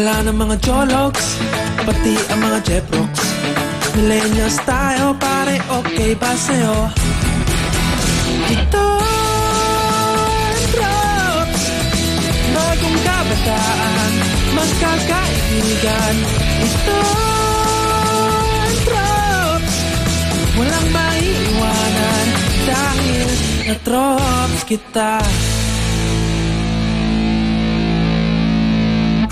Wala na mga jologs, pati ang mga jeprox. Millennials tayo, pare, okay ba sa'yo? Ito ang Drops, bagong kabataan, magkakaibigan. Ito ang Drops, walang maiiwanan dahil na-Drops kita.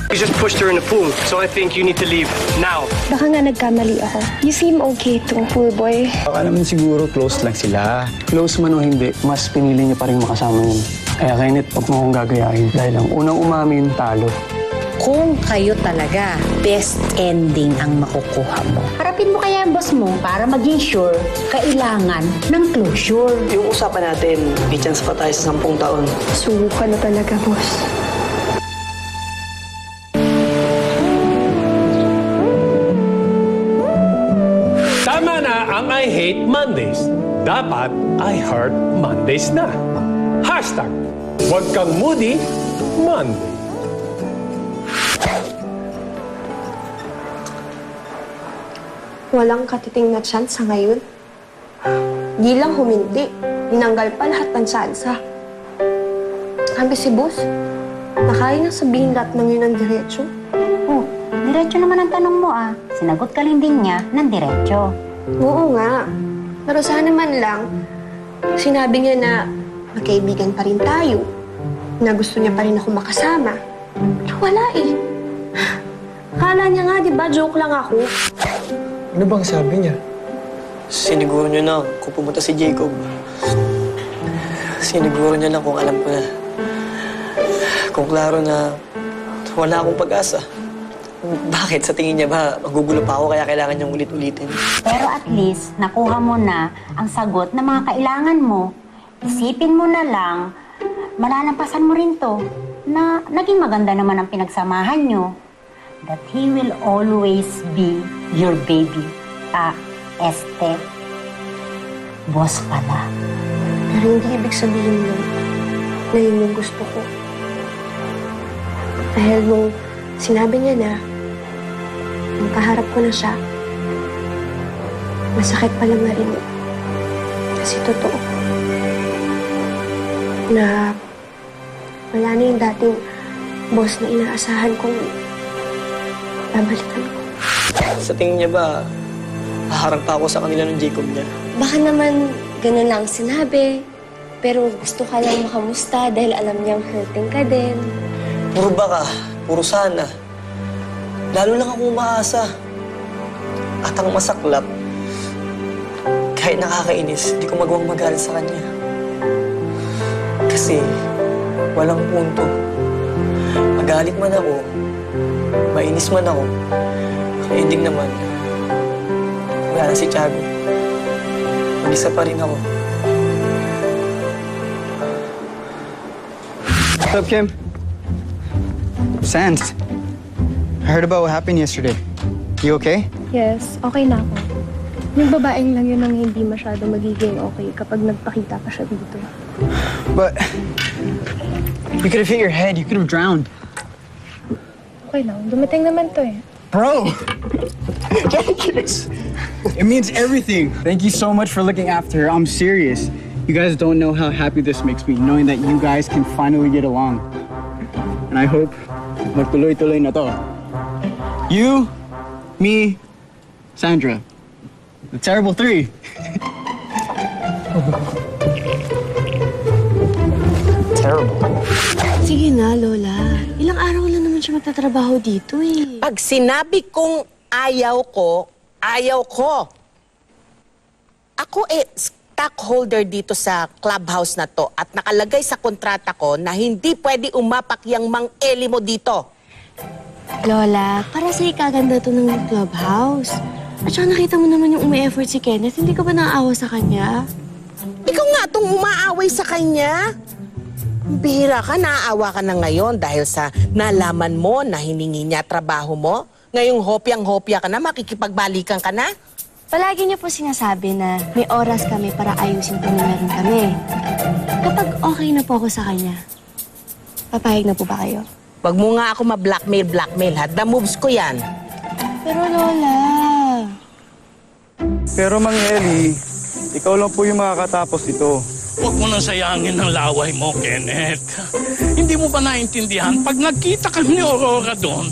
You just pushed her in the pool, so I think you need to leave now. Baka nga nagkamali ako. You seem okay too, pool boy. Baka naman siguro close lang sila. Close man o hindi, mas pinili niya pa rin makasama yun. Kaya Kenneth, huwag mo akong gagayahin. Dahil ang unang umamin, talo. Kung kayo talaga, best ending ang makukuha mo. Harapin mo kaya ang boss mo para maging sure, kailangan ng closure. Yung usapan natin, may chance pa tayo sa 10 taon. Subukan na talaga, boss. Tama na ang I Hate Mondays. Dapat I Heart Mondays na. Hashtag, huwag kang moody, Monday. Walang katiting na chance sa ngayon. Di lang huminti. Tinanggal pa lahat ng tsansa. Sabi si boss, nakaya na sabihin lahat ng yun ng diretsyo. Oh, diretso naman ang tanong mo ah. Sinagot ka rin din niya ng diretso. Oo nga. Pero sana man lang, sinabi niya na magkaibigan pa rin tayo. Na gusto niya pa rin ako makasama. Pero wala eh. Akala niya nga, di ba? Joke lang ako. Ano bang sabi niya? Siniguro niyo na kung pumunta si Jacob. Siniguro niya lang kung alam ko na. Kung klaro na wala akong pag-asa. Bakit? Sa tingin niya ba, magugulo pa ako kaya kailangan niyang ulit-ulitin? Pero at least, nakuha mo na ang sagot na mga kailangan mo. Isipin mo na lang, malalampasan mo rin to, na naging maganda naman ang pinagsamahan nyo. That he will always be your baby. Este, boss pala. Pero hindi ibig sabihin nun na yun yung gusto ko. Dahil nung sinabi niya na, nung kaharap ko na siya, masakit pala marinig. Kasi totoo. Na wala na yung dating boss na inaasahan kong babalikan ko. Sa tingin niya ba, haharang pa ako sa kanila ng Jacob niya? Baka naman ganun lang sinabi, pero gusto ka lang makamusta dahil alam niyang hurting ka din. Puro baka, puro sana. Lalo lang ako umaasa. At ang masaklap, kahit nakakainis, di ko magawang magalit sa kanya. Kasi walang punto. Magalit man ako, mainis man ako, ending naman, wala na si Tiago. Mag-isa pa rin ako. What's up, Kim? Sans, I heard about what happened yesterday. You okay? Yes, okay na ako. Yung babaeng lang yun ang hindi masyado magiging okay kapag nagpakita pa siya dito. But you could have hit your head. You could have drowned. Okay lang, dumating naman to eh. Bro! It means everything. Thank you so much for looking after her. I'm serious. You guys don't know how happy this makes me, knowing that you guys can finally get along. And I hope magtuloy-tuloy na to. You, me, Sandra. The terrible three. Terrible. Sige na, Lola. Ilang araw lang naman siya magtatrabaho dito eh. Pag sinabi kong ayaw ko, ayaw ko. Ako stockholder dito sa clubhouse na to at nakalagay sa kontrata ko na hindi pwede umapak yung Mang Eli mo dito. Lola, para sa ikaganda to ng clubhouse. At saka nakita mo naman yung umi-effort si Kenneth. Hindi ka ba naaawa sa kanya? Ikaw nga itong umaaway sa kanya. Bihira ka, naaawa ka na ngayon dahil sa nalaman mo na hiningi niya trabaho mo. Ngayong hopyang-hopya ka na, makikipagbalikan ka na. Palagi niya po sinasabi na may oras kami para ayusin kung meron kami. Kapag okay na po ako sa kanya, papayag na po ba kayo? Wag mo nga ako ma-blackmail, ha? The moves ko yan. Pero Lola... Pero Mang Eli, ikaw lang po yung makakatapos ito. Huwag mo nang sayangin ang laway mo, Kenneth. Hindi mo ba naintindihan? Pag nagkita kami ni Aurora doon,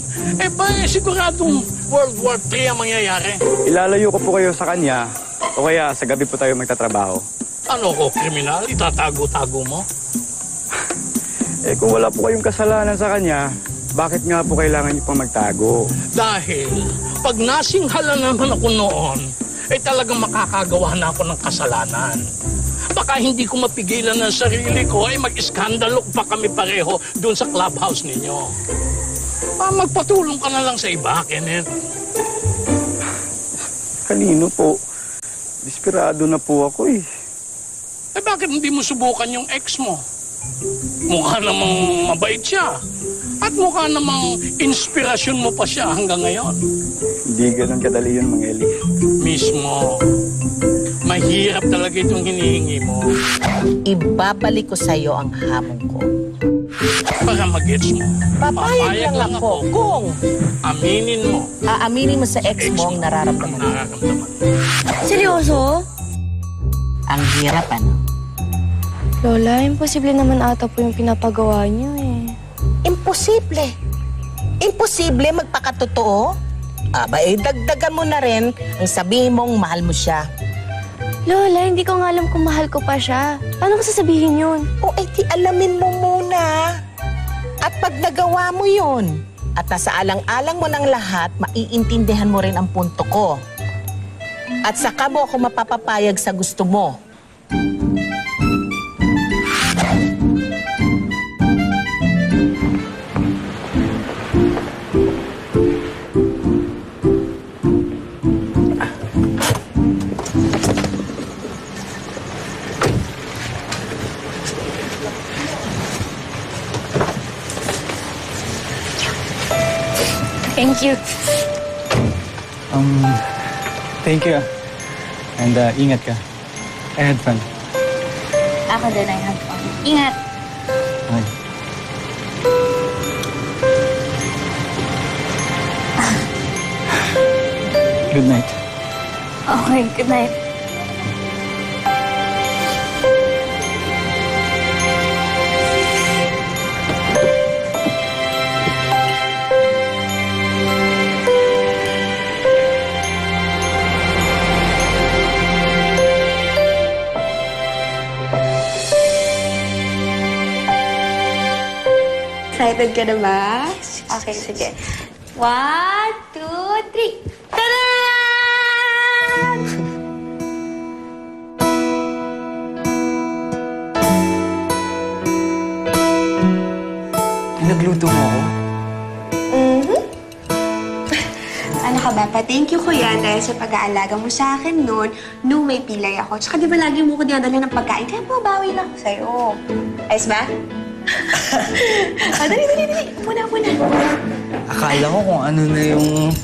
siguradong World War III ang mangyayari. Ilalayo ko po kayo sa kanya, o kaya sa gabi po tayo magtatrabaho. Ano ko, kriminal? Itatago-tago mo? Kung wala po kayong kasalanan sa kanya, bakit nga po kailangan niyo pang magtago? Dahil pag nasinghala naman ako noon, talagang makakagawa na ako ng kasalanan. Baka hindi ko mapigilan ang sarili ko, mag-iskandalo pa kami pareho doon sa clubhouse ninyo. Magpatulong ka na lang sa iba, Kenneth. Kanino po? Desperado na po ako eh. Bakit hindi mo subukan yung ex mo? Mukha namang mabait siya. At mukha namang inspirasyon mo pa siya hanggang ngayon. Hindi ganun kadali yun, Mang Eli. Mismo. Mahirap talaga itong hinihingi mo. Ibabalik ko sa'yo ang hamon ko. Para mag-gets mo. Papayag lang ako kung aminin mo. aaminin mo sa ex mo ang nararamdaman mo. Seryoso? Ang hirap, ano? Lola, imposible naman ata po yung pinapagawa niyo eh. Imposible. Imposible magpakatotoo? Dagdagan mo na rin ang sabihin mong mahal mo siya. Lola, hindi ko nga alam kung mahal ko pa siya. Paano ko sasabihin yun? Di alamin mo muna. At pag nagawa mo yun, at nasa alang-alang mo ng lahat, maiintindihan mo rin ang punto ko. At saka mo ako mapapapayag sa gusto mo. Thank you. Thank you. And ingat ka. I had fun. Ako din ay had fun. Ingat! Bye. Good night. Okay, good night. Excited ka na ba? Okay, sige. 1, 2, 3. Tada! Nagluto mo ako? Ano ka ba? Pa-thank you ko yan dahil sa pag-aalaga mo sa akin noon nung may pilay ako. Tsaka di ba lagi mo ko dinadala ng pagkain? Kaya babawi lang ako sa'yo. Ayos ba? Dali. Puna. Akala ko kung ano na yung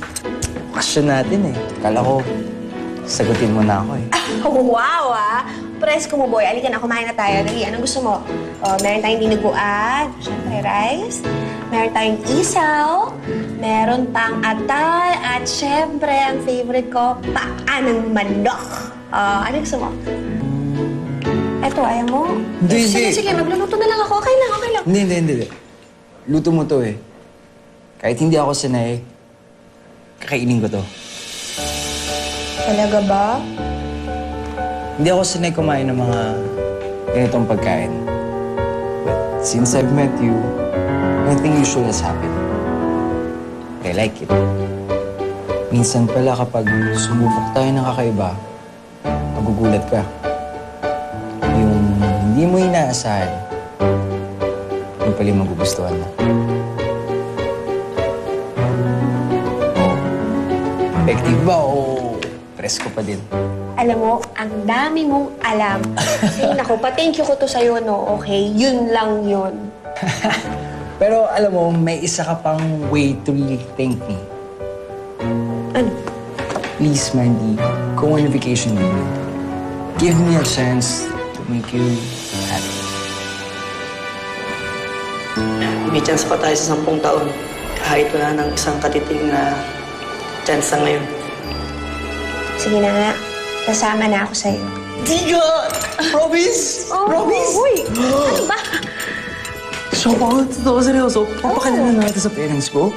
question natin eh. Akala ko, sagutin mo na ako eh. Wow, Press ko mo, boy. Alika na, kumain na tayo. Dali, anong gusto mo? Meron tayong dinuguan. Siyempre, rice. Meron tayong isaw. Meron pang atal. At siyempre, ang favorite ko, paa ng manok. Ano gusto mo? Eto, ayaw mo? Hindi. Sige, magluluto na lang ako. Okay lang. Hindi. Luto mo to eh. Kahit hindi ako sanay, kakainin ko to. Talaga ba? Hindi ako sanay kumain ng mga ganitong pagkain. But since I've met you, nothing usual has happened. I like it. Minsan pala kapag sumubok tayo ng kakaiba, magugulat ka. Yung hindi mo inaasahan, yung pala yung magugustuhan mo. Effective ba o presko pa din? Alam mo, ang dami mong alam. Kasi naku, pa-thank you ko to sa'yo, no? Okay? Yun lang yun. Pero alam mo, may isa ka pang way to really thank me. Ano? Please, Mandy, go on vacation with me. Give me a chance to make you happy. may chance pa tayo sa 10 taon. Kahit wala nang isang katitig na chance na ngayon. Sige na nga, kasama na ako sa'yo. Diga! Promise! Promise! Uy! Ano ba? So, totoo seryoso. Papakilala na kita sa parents ko?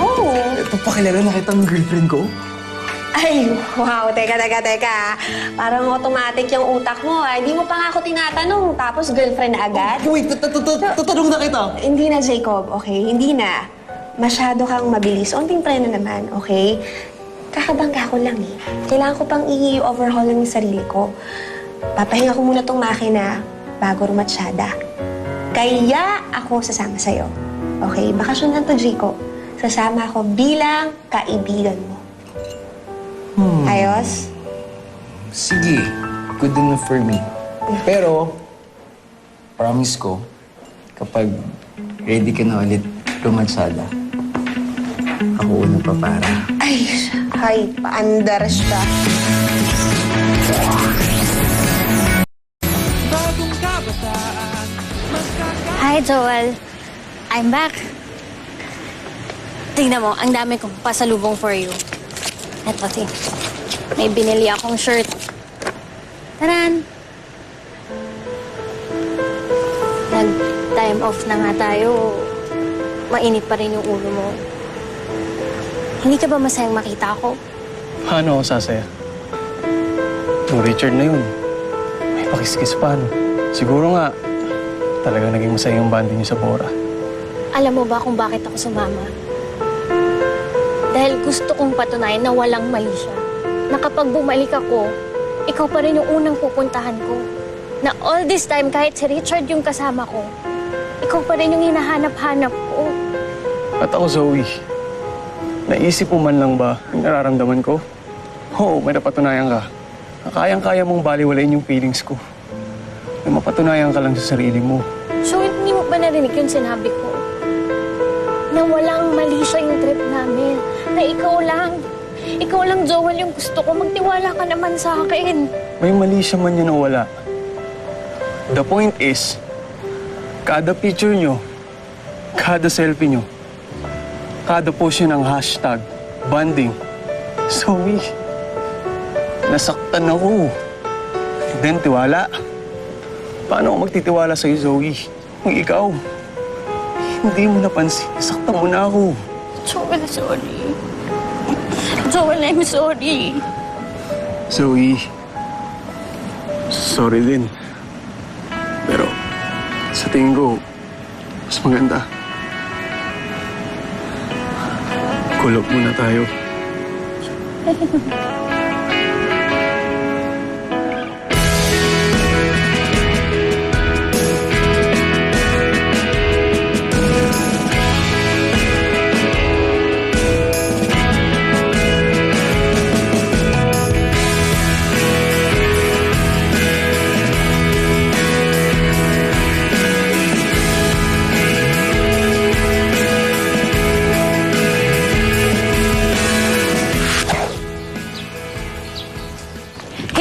Oo. Papakilala na kita ng girlfriend ko? Ay, wow. Teka. Parang automatic yung utak mo. Hindi mo pa nga ako tinatanong. Tapos girlfriend na agad. Wait, tatanong na kita. Hindi na, Jacob. Okay? Hindi na. Masyado kang mabilis. Onting preno naman, okay? Kakabangga ko lang eh. Kailangan ko pang i-overhaul yung sarili ko. Papahinga ko muna tong makina bago rumatsyada. Kaya ako sasama sa'yo. Okay? Bakasyon lang to, Jacob. Sasama ako bilang kaibigan mo. Ayos? Sige, good enough for me. Pero, promise ko, kapag ready ka na ulit lumatsada, ako una pa para. Ay, paandar siya. Bagong kabataan, Hi, Joel. I'm back. Tingnan mo, ang dami kong pasalubong for you. Eto, may binili akong shirt. Taran! Nag-time off na nga tayo. Mainit pa rin yung ulo mo. Hindi ka ba masayang makita ako? Paano ako sasaya? Yung Richard na yun, may pakiskis pa, no? Siguro nga, talaga naging masaya yung bonding niyo sa Bora. Alam mo ba kung bakit ako sumama? Dahil gusto kong patunayan na walang mali siya. Na kapag bumalik ako, ikaw pa rin yung unang pupuntahan ko. Na all this time, kahit si Richard yung kasama ko, ikaw pa rin yung hinahanap-hanap ko. At ako, Zoe, naisip mo man lang ba yung nararamdaman ko? Oo, may napatunayan ka. Na kayang-kaya mong baliwalain yung feelings ko. May mapatunayan ka lang sa sarili mo. So, hindi mo ba narinig yung sinabi ko? Na walang mali siya yung trip namin. Na ikaw lang, Joel, yung gusto ko. Magtiwala ka naman sa akin. May mali siya man yun o wala. The point is, kada picture nyo, kada selfie nyo, kada post nyo ng hashtag, bonding, Zoe, nasaktan ako. Then, tiwala. Paano ako magtitiwala sa'yo, Zoe? Kung ikaw, hindi mo napansin, nasaktan mo na ako. Joel, sorry. Joel, I'm sorry. Zoe, sorry din. Pero, sa tingin ko, mas maganda. Kulog muna tayo.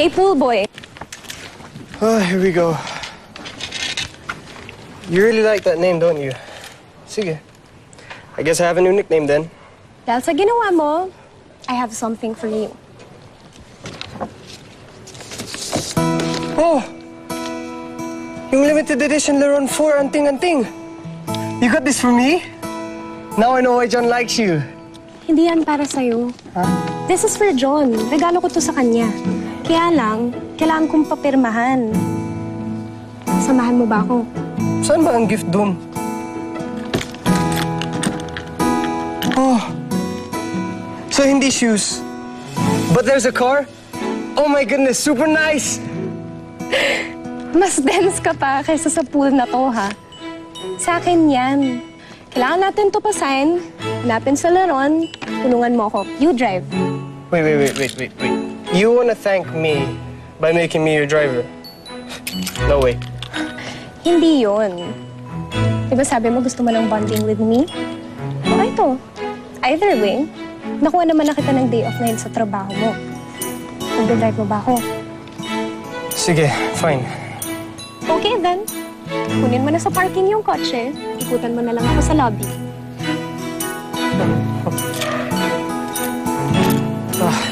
Hey, pool boy. Oh, here we go. You really like that name, don't you? Sige. I guess I have a new nickname then. Dahil sa ginawa mo, I have something for you. Oh! Yung limited edition Leron 4 anting-anting. You got this for me? Now I know why John likes you. Hindi yan para sa'yo. This is for John. Regalo ko to sa kanya. Kaya lang, kailangan kong papirmahan. Samahan mo ba ako? Saan ba ang gift dun? Oh. So hindi shoes. But there's a car? Oh my goodness, super nice! Mas dense ka pa kaysa sa pool na to, ha? Sa akin yan. Kailangan natin to pasign. Hanapin sa Leron. Tulungan mo ako. You drive. Wait. You wanna thank me by making me your driver? No way. Hindi yun. Diba sabi mo gusto mo ng bonding with me? O ito. Either way, nakuha naman na kita ng day off na yun sa trabaho mo. Mag-drive mo ba ako? Sige, fine. Okay then. kunin mo na sa parking yung kotse. Ikutan mo na lang ako sa lobby.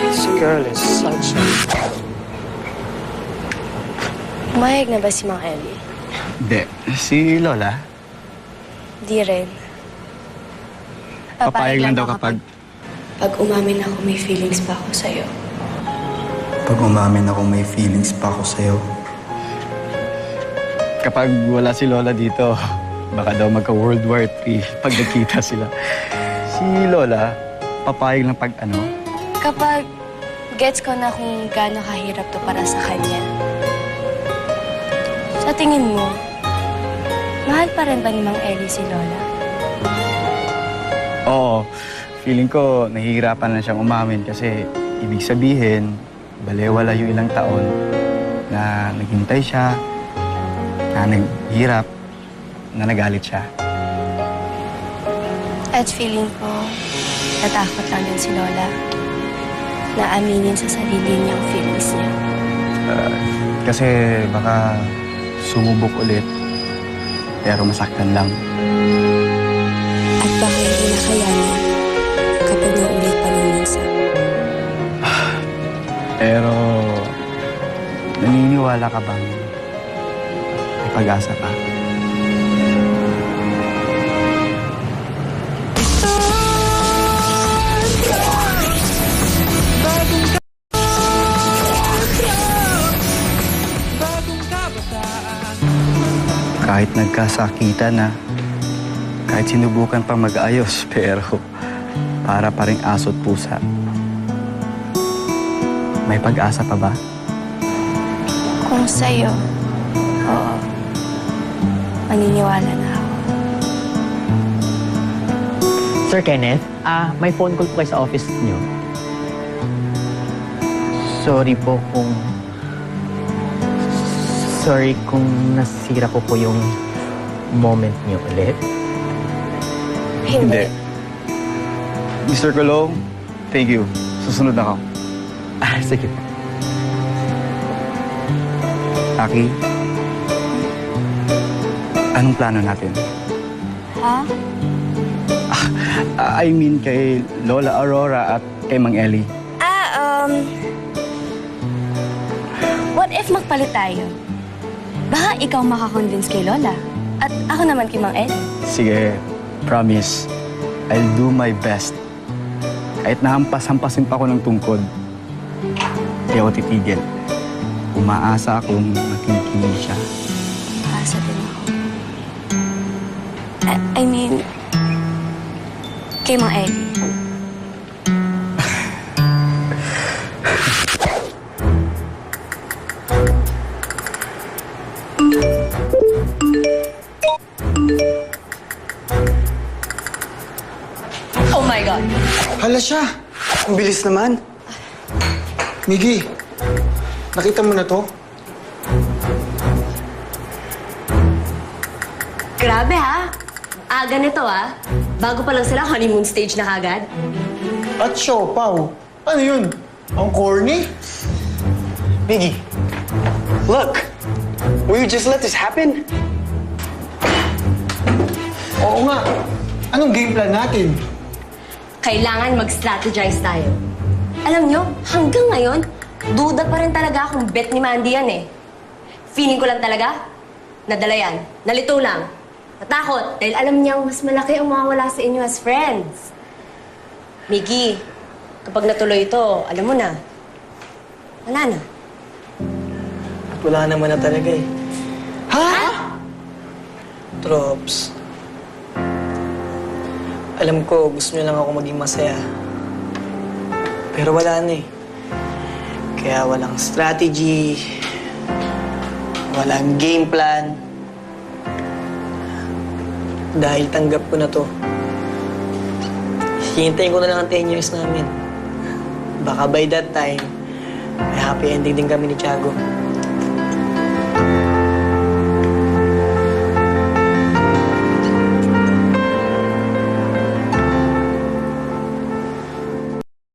This girl is such a... Pumayag na ba si Mang Ellie? Hindi. Si Lola, Di rin. papayag lang daw kapag... Pag umamin ako, may feelings pa ako sa'yo. Pag umamin ako, may feelings pa ako sa'yo. Kapag wala si Lola dito, baka daw magka-World War III pag nagkita sila. Si Lola, papayag lang pag ano? Kapag gets ko na kung gaano kahirap to para sa kanya. Sa tingin mo, mahal pa rin ba ni Mang Ellie si Lola? Oo. Feeling ko, nahihirapan na siyang umamin kasi ibig sabihin, balewala yung ilang taon na naghintay siya, na naghirap, na nagalit siya. At feeling ko, natakot lang din si Lola na aminin sa sarili niyang feelings niya. Kasi baka sumubok ulit, pero masaktan lang. At baka hindi na kayanin kapag naulit pa ng minsan. Pero, naniniwala ka bang may pag-asa pa? Kahit nagkasakitan na, kahit sinubukan pang mag-ayos, pero para pa ring aso't pusa. May pag-asa pa ba? Kung sa'yo, oo. Maniniwala na ako. Sir Kenneth, may phone call po kayo sa office niyo. Sorry kung nasira ko po yung moment niyo ulit. Hindi. Mr. Colong, thank you. Susunod ako. Sige. Aki, anong plano natin? Ha? I mean kay Lola Aurora at kay Mang Ellie. What if magpalit tayo? Baka ikaw makakonvince kay Lola. At ako naman kay Mang Ellie. Sige, promise. I'll do my best. Kahit nahampas-hampasin pa ako ng tungkod, hindi ako titigil. Umaasa akong makikinig siya. Asa din ako. I mean, kay Mang Ellie. Oh my God! Hala siya! Ang bilis naman. Miggy, nakita mo na to? Grabe ha! Aga nito ha. Bago pa lang sila, honeymoon stage na kagad. At siopaw. Ano yun? Ang corny? Miggy, look! Will you just let this happen? Oo nga. Anong game plan natin? Kailangan mag-strategize tayo. Alam nyo, hanggang ngayon, duda pa rin talaga akong bet ni Mandy yan eh. Feeling ko lang talaga, nadala yan. Nalito lang. Natakot, dahil alam niyang mas malaki ang mawawala sa inyo as friends. Miggy, kapag natuloy ito, alam mo na, wala na. Wala naman na talaga eh. Ha? Trops. Alam ko, gusto niyo lang ako maging masaya. Pero wala na eh. Kaya walang strategy, walang game plan. Dahil tanggap ko na to. Hihintayin ko na lang ang 10 years namin. Baka by that time, may happy ending din kami ni Tiago.